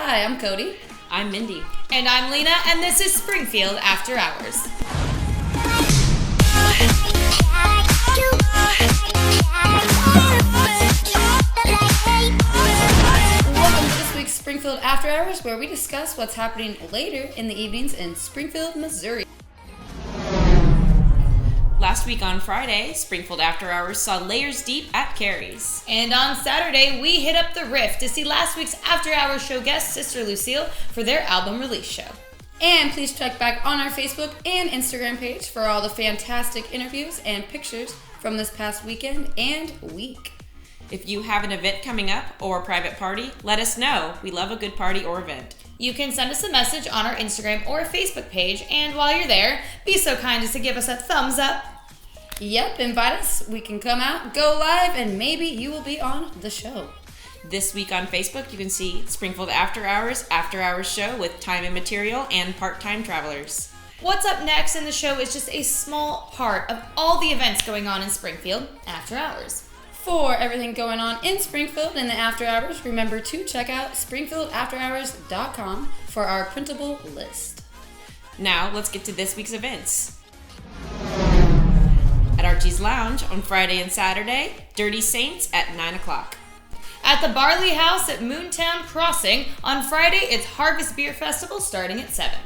Hi, I'm Cody. I'm Mindy. And I'm Lena, and this is Springfield After Hours. Welcome to this week's Springfield After Hours, where we discuss what's happening later in the evenings in Springfield, Missouri. Last week on Friday, Springfield After Hours saw Layers Deep at Carrie's. And on Saturday, we hit up the Rift to see last week's After Hours show guest, Sister Lucille, for their album release show. And please check back on our Facebook and Instagram page for all the fantastic interviews and pictures from this past weekend and week. If you have an event coming up or a private party, let us know. We love a good party or event. You can send us a message on our Instagram or Facebook page, and while you're there, be so kind as to give us a thumbs up. Yep, invite us. We can come out, go live, and maybe you will be on the show. This week on Facebook, you can see Springfield After Hours show with time and material and part-time travelers. What's up next in the show is just a small part of all the events going on in Springfield After Hours. For everything going on in Springfield in the After Hours, remember to check out springfieldafterhours.com for our printable list. Now, let's get to this week's events. At Archie's Lounge on Friday and Saturday, Dirty Saints at 9 o'clock. At the Barley House at Moontown Crossing, on Friday, it's Harvest Beer Festival starting at 7.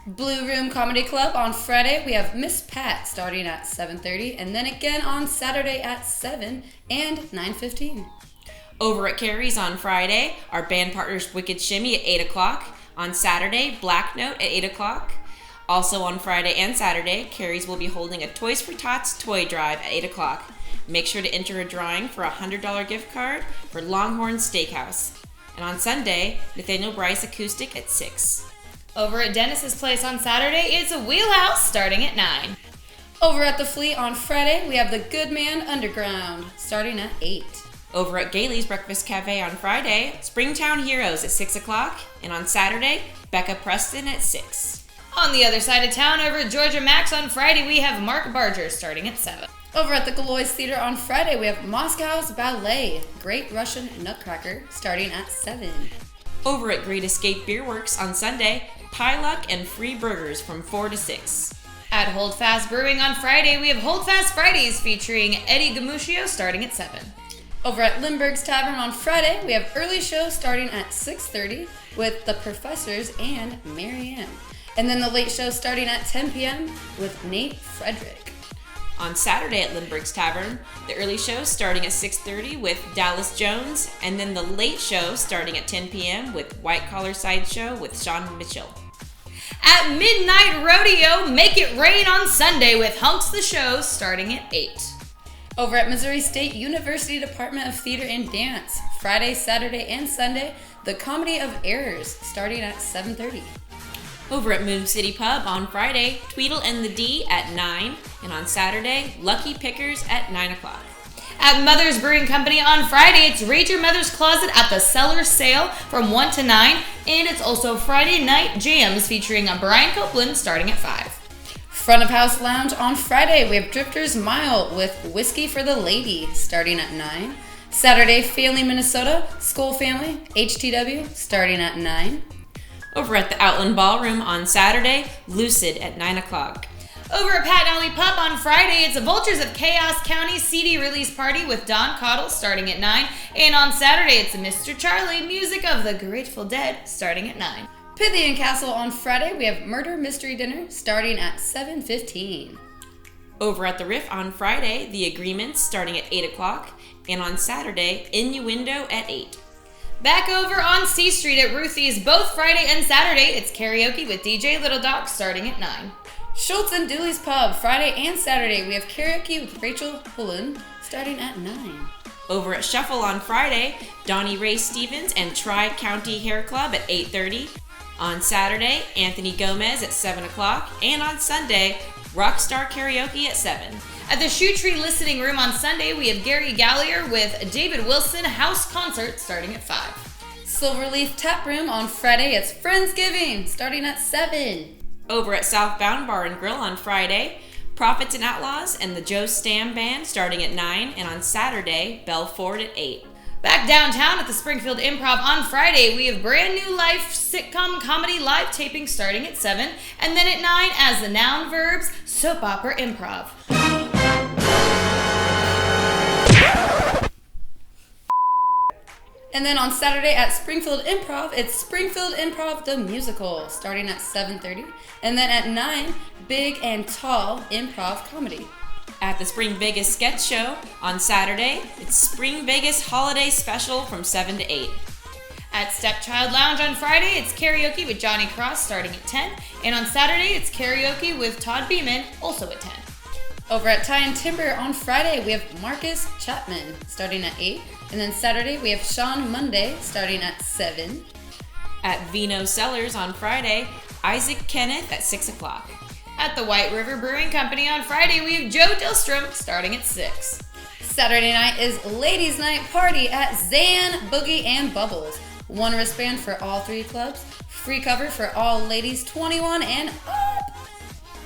Blue Room Comedy Club on Friday, we have Miss Pat starting at 7:30, and then again on Saturday at 7 and 9:15. Over at Carrie's on Friday, our band partners Wicked Shimmy at 8 o'clock. On Saturday, Black Note at 8 o'clock. Also on Friday and Saturday, Carrie's will be holding a Toys for Tots toy drive at 8 o'clock. Make sure to enter a drawing for a $100 gift card for Longhorn Steakhouse. And on Sunday, Nathaniel Bryce Acoustic at 6. Over at Dennis's place on Saturday, it's a WheelHouse starting at 9. Over at the Flea on Friday, we have the Good Man Underground starting at 8. Over at Gailey's Breakfast Cafe on Friday, Springtown Heroes at 6 o'clock. And on Saturday, Becca Preston at 6. On the other side of town, over at Georgia Max on Friday, we have Mark Barger starting at 7. Over at the Gillioz Theater on Friday, we have Moscow's Ballet, Great Russian Nutcracker, starting at 7. Over at Great Escape Beer Works on Sunday, Pieluck and free burgers from 4 to 6. At Holdfast Brewing on Friday, we have Holdfast Fridays featuring Eddie Gumucio starting at 7. Over at Lindbergh's Tavern on Friday, we have early show starting at 6:30 with The Professors and Marianne. And then the late show starting at 10 p.m. with Nate Frederick. On Saturday at Lindbergh's Tavern, the early show starting at 6:30 with Dallas Jones, and then the late show starting at 10 p.m. with White Collar Sideshow with Sean Mitchell. At Midnight Rodeo, Make It Rain on Sunday with Hunks the Show starting at 8. Over at Missouri State University Department of Theater and Dance, Friday, Saturday, and Sunday, The Comedy of Errors starting at 7:30. Over at Moon City Pub on Friday, Tweedle and the D at 9, and on Saturday, Lucky Pickers at 9 o'clock. At Mother's Brewing Company on Friday, it's Raid Your Mother's Closet at the Cellar Sale from 1 to 9, and it's also Friday Night Jams featuring Bryan Copeland starting at 5. Front of House Lounge on Friday, we have Drifters Mile with Whiskey for the Lady starting at 9. Saturday, Family Minnesota, School Family, HTW starting at 9. Over at the Outland Ballroom on Saturday, Lucid at 9 o'clock. Over at Pat Alley Pub on Friday, it's a Vultures of Chaos County CD release party with Don Cottle starting at 9. And on Saturday, it's a Mr. Charlie Music of the Grateful Dead starting at 9. Pythian Castle on Friday, we have Murder Mystery Dinner starting at 7:15. Over at the Riff on Friday, The Agreements starting at 8 o'clock. And on Saturday, Innuendo at 8. Back over on C Street at Ruthie's, both Friday and Saturday, it's karaoke with DJ Little Dog starting at 9. Schultz and Dooley's Pub, Friday and Saturday, we have karaoke with Rachel Pullen starting at 9. Over at Shuffle on Friday, Donnie Ray Stevens and Tri-County Hair Club at 8:30. On Saturday, Anthony Gomez at 7 o'clock. And on Sunday, Rockstar Karaoke at 7. At the Shoe Tree Listening Room on Sunday, we have Gary Gallier with David Wilson House Concert starting at 5. Silverleaf Tap Room on Friday, it's Friendsgiving starting at 7. Over at Southbound Bar and Grill on Friday, Prophets and Outlaws and the Joe Stam Band starting at 9, and on Saturday, Belle Ford at 8. Back downtown at the Springfield Improv on Friday, we have Brand New Life sitcom comedy live taping starting at 7, and then at 9 as the Noun Verbs Soap Opera Improv. And then on Saturday at Springfield Improv, it's Springfield Improv the Musical, starting at 7:30. And then at 9, Big and Tall Improv Comedy. At the Spring Vegas Sketch Show on Saturday, it's Spring Vegas Holiday Special from 7 to 8. At Stepchild Lounge on Friday, it's karaoke with Johnny Cross starting at 10. And on Saturday, it's karaoke with Todd Beeman, also at 10. Over at Tie and Timber on Friday, we have Marcus Chapman, starting at 8. And then Saturday, we have Sean Monday, starting at 7. At Vino Cellars on Friday, Isaac Kenneth at 6 o'clock. At the White River Brewing Company on Friday, we have Joe Dillstrom starting at 6. Saturday night is Ladies' Night Party at Zan, Boogie, and Bubbles. One wristband for all 3 clubs. Free cover for all ladies 21 and up.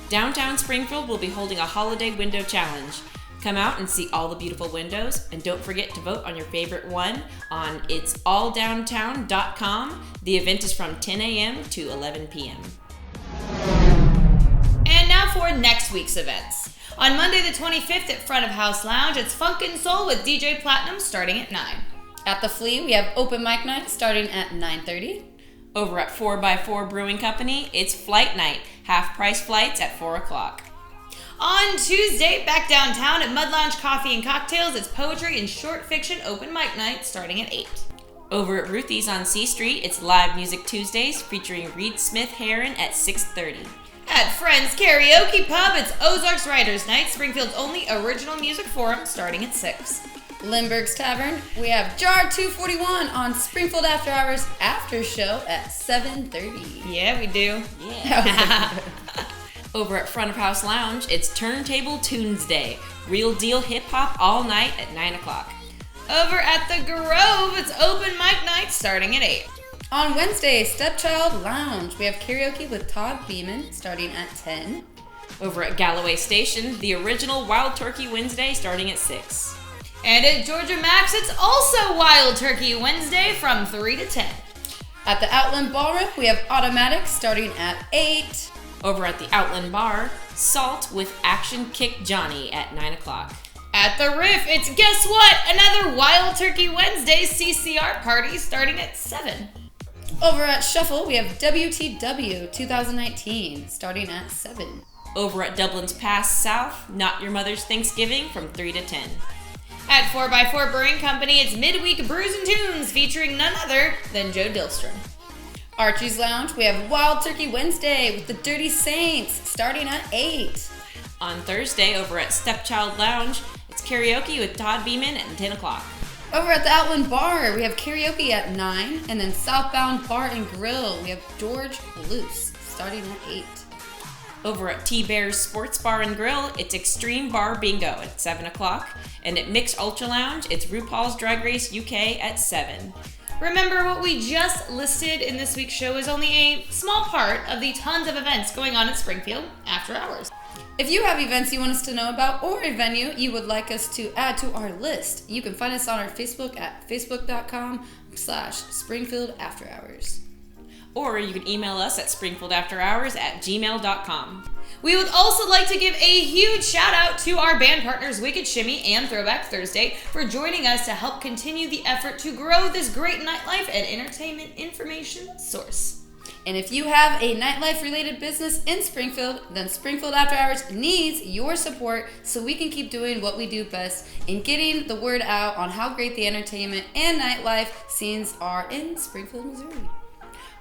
Downtown Springfield will be holding a holiday window challenge. Come out and see all the beautiful windows, and don't forget to vote on your favorite one on itsalldowntown.com. The event is from 10 a.m. to 11 p.m. And now for next week's events. On Monday the 25th at Front of House Lounge, it's Funkin' Soul with DJ Platinum starting at 9. At the Flea, we have open mic night starting at 9:30. Over at 4x4 Brewing Company, it's Flight Night, half-price flights at 4 o'clock. On Tuesday, back downtown at Mud Lounge Coffee and Cocktails, it's Poetry and Short Fiction open mic night starting at 8. Over at Ruthie's on C Street, it's Live Music Tuesdays featuring Reed Smith Heron at 6:30. At Friends Karaoke Pub, it's Ozarks Writers Night, Springfield's only original music forum, starting at 6. Lindbergh's Tavern, we have Jar 241 on Springfield After Hours after show at 7:30. Yeah, we do. Yeah. Over at Front of House Lounge, it's Turntable Tunes Day, real deal hip hop all night at 9 o'clock. Over at the Grove, it's open mic night starting at 8. On Wednesday, Stepchild Lounge, we have karaoke with Todd Beeman starting at 10. Over at Galloway Station, the original Wild Turkey Wednesday starting at 6. And at Georgia Max, it's also Wild Turkey Wednesday from 3 to 10. At the Outland Ballroom, we have Automatic starting at 8. Over at the Outland Bar, Salt with Action Kick Johnny at 9 o'clock. At the Riff, it's guess what? Another Wild Turkey Wednesday CCR party starting at 7. Over at Shuffle, we have WTW 2019 starting at 7. Over at Dublin's Pass South, Not Your Mother's Thanksgiving from 3 to 10. At 4x4 Brewing Company, it's Midweek Brews and Tunes featuring none other than Joe Dillstrom. Archie's Lounge, we have Wild Turkey Wednesday with the Dirty Saints starting at 8. On Thursday, over at Stepchild Lounge, it's karaoke with Todd Beeman at 10 o'clock. Over at the Outland Bar, we have karaoke at 9, and then Southbound Bar and Grill, we have George Luce starting at 8. Over at T-Bear's Sports Bar and Grill, it's Extreme Bar Bingo at 7 o'clock. And at Mixed Ultra Lounge, it's RuPaul's Drag Race UK at 7. Remember, what we just listed in this week's show is only a small part of the tons of events going on at Springfield after hours. If you have events you want us to know about or a venue you would like us to add to our list, you can find us on our Facebook at facebook.com/Springfield After Hours. Or you can email us at springfieldafterhours@gmail.com. We would also like to give a huge shout out to our band partners Wicked Shimmy and Throwback Thursday for joining us to help continue the effort to grow this great nightlife and entertainment information source. And if you have a nightlife related business in Springfield, then Springfield After Hours needs your support so we can keep doing what we do best in getting the word out on how great the entertainment and nightlife scenes are in Springfield, Missouri.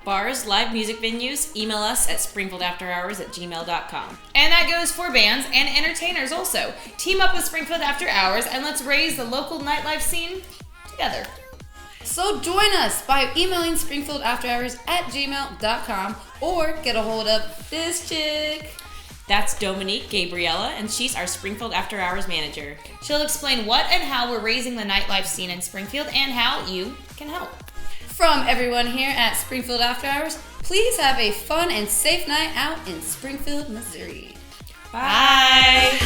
Bars, live music venues, email us at springfieldafterhours@gmail.com. And that goes for bands and entertainers also. Team up with Springfield After Hours and let's raise the local nightlife scene together. So join us by emailing springfieldafterhours@gmail.com or get a hold of this chick. That's Dominique Gabriella, and she's our Springfield After Hours manager. She'll explain what and how we're raising the nightlife scene in Springfield and how you can help. From everyone here at Springfield After Hours, please have a fun and safe night out in Springfield, Missouri. Bye.